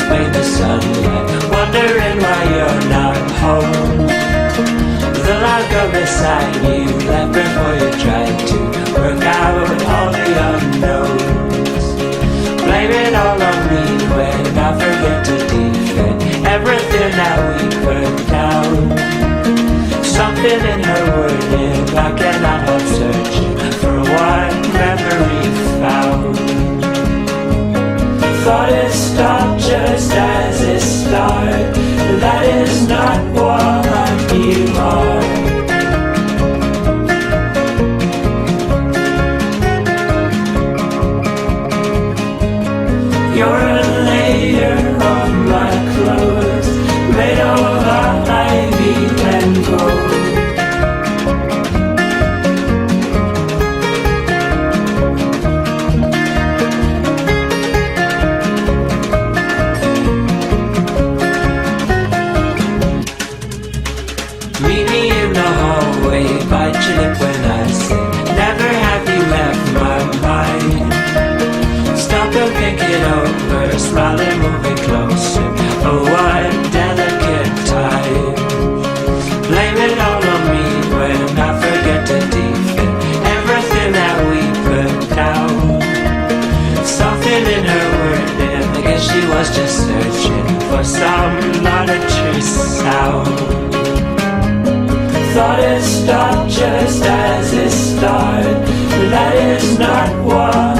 between the sunlight, wondering why you're not home. The line go beside you, left before you tried to work out all the unknowns. Blame it all on me when I forget to defend everything that we put down. Something in her wording, I cannot help searching for one memory found. Thought it stopped just as it started. That is not what you are. You're a layer on my clothes, made of ivy and gold. Meet me in the hallway, bite your lip when I say, never have you left my mind. Stop and pick it over, smiling, moving closer. Oh, what delicate time. Blame it all on me when I forget to defend everything that we put down. Something in her wording, I guess she was just searching for some monetary sound. Thought it stopped just as it started. That is not what